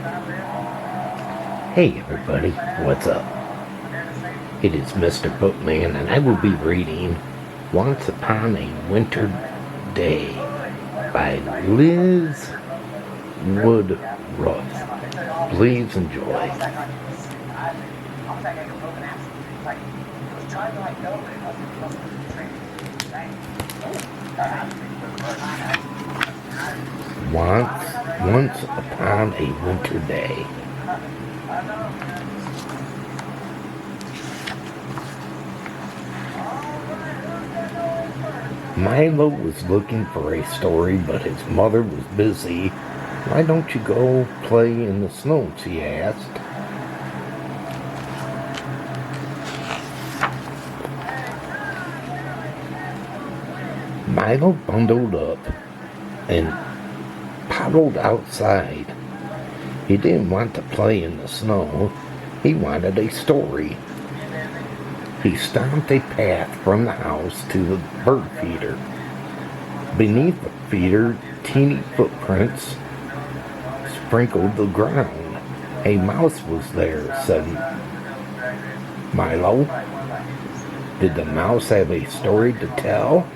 Hey everybody, what's up? It is Mr.Bookman and I will be reading Once Upon a Winter Day by Liza Woodruff. Please enjoy. Once upon a winter day. Milo was looking for a story, but his mother was busy. Why don't you go play in the snow? She asked. Milo bundled up and paddled outside. He didn't want to play in the snow. He wanted a story. He stomped a path from the house to the bird feeder. Beneath the feeder, teeny footprints sprinkled the ground. A mouse was there, said Milo. Did the mouse have a story to tell?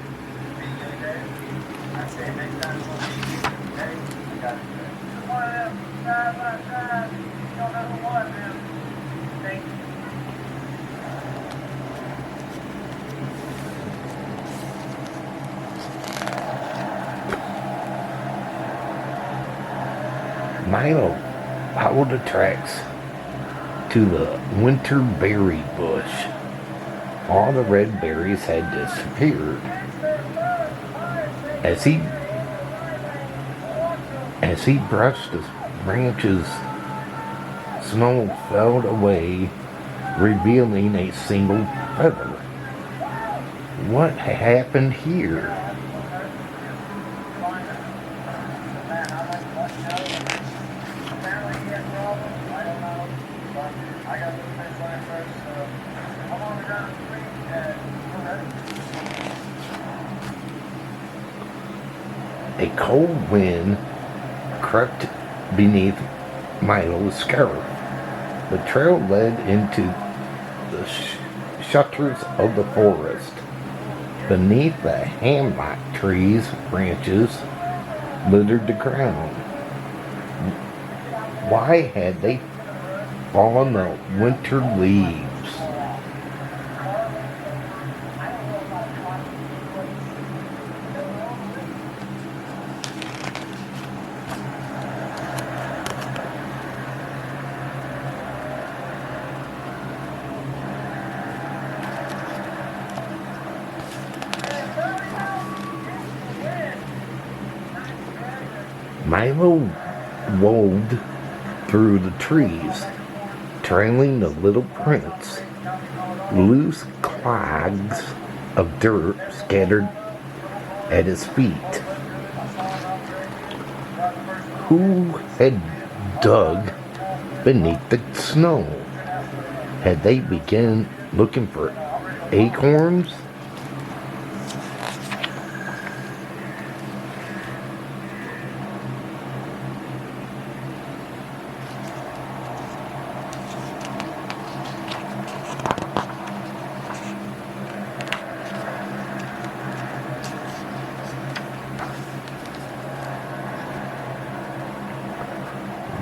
Milo followed the tracks to the winter berry bush. All the red berries had disappeared. As he brushed the branches, snow fell away, revealing a single feather. What happened here? A cold wind crept beneath Milo's scarf. The trail led into the shutters of the forest. Beneath the hemlock trees, branches littered the ground. Why had they fallen the winter leaves? Milo wove through the trees, trailing the little prints. Loose clods of dirt scattered at his feet. Who had dug beneath the snow? Had they begun looking for acorns?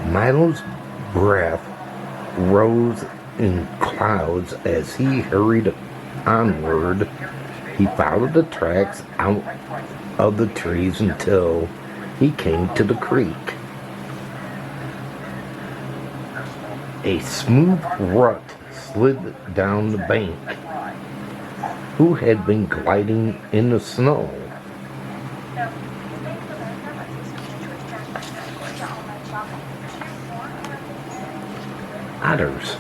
Milo's breath rose in clouds as he hurried onward. He followed the tracks out of the trees until he came to the creek. A smooth rut slid down the bank. Who had been gliding in the snow? Otters.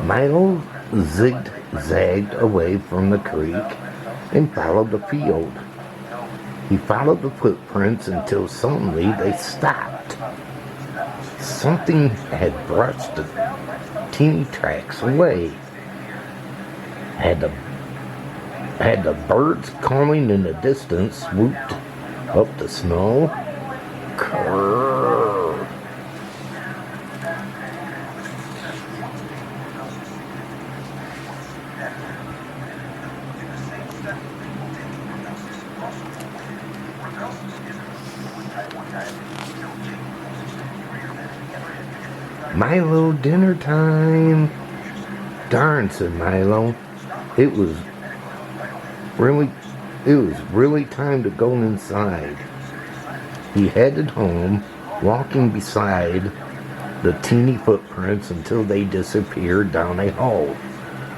Milo zigzagged away from the creek and followed the field. He followed the footprints until suddenly they stopped. Something had brushed the teeny tracks away. Had the birds calling in the distance swooped up the snow? Grrr. Milo, dinner time. Darn, said Milo. It was really time to go inside. He headed home, walking beside the teeny footprints until they disappeared down a hall.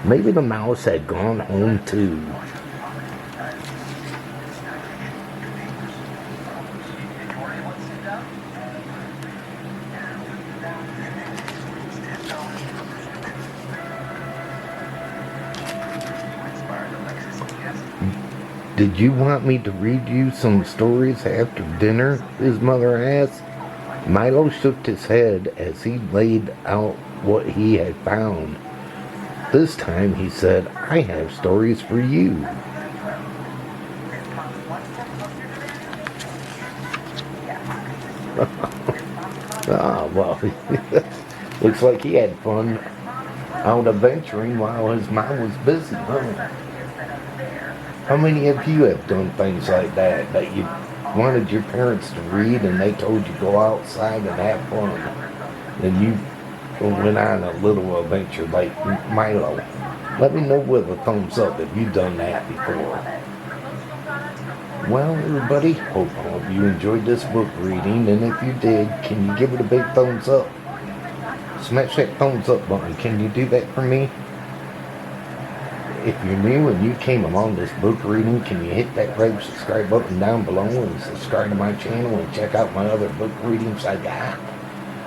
Maybe the mouse had gone home too. Did you want me to read you some stories after dinner? His mother asked. Milo shook his head as he laid out what he had found. This time he said, I have stories for you. Well, looks like he had fun out adventuring while his mom was busy, huh? How many of you have done things like that you wanted your parents to read and they told you go outside and have fun, and you went on a little adventure like Milo? Let me know with a thumbs up if you've done that before. Well, everybody, hope all of you enjoyed this book reading, and if you did, can you give it a big thumbs up? Smash that thumbs up button. Can you do that for me? If you're new and you came along this book reading, can you hit that red subscribe button down below and subscribe to my channel and check out my other book readings I got?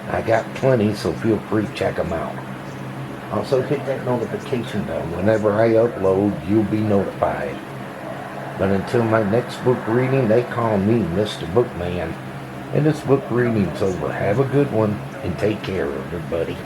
I got plenty, so feel free to check them out. Also hit that notification bell. Whenever I upload, you'll be notified. But until my next book reading, they call me Mr.Bookman. And this book reading's over. Have a good one and take care, everybody.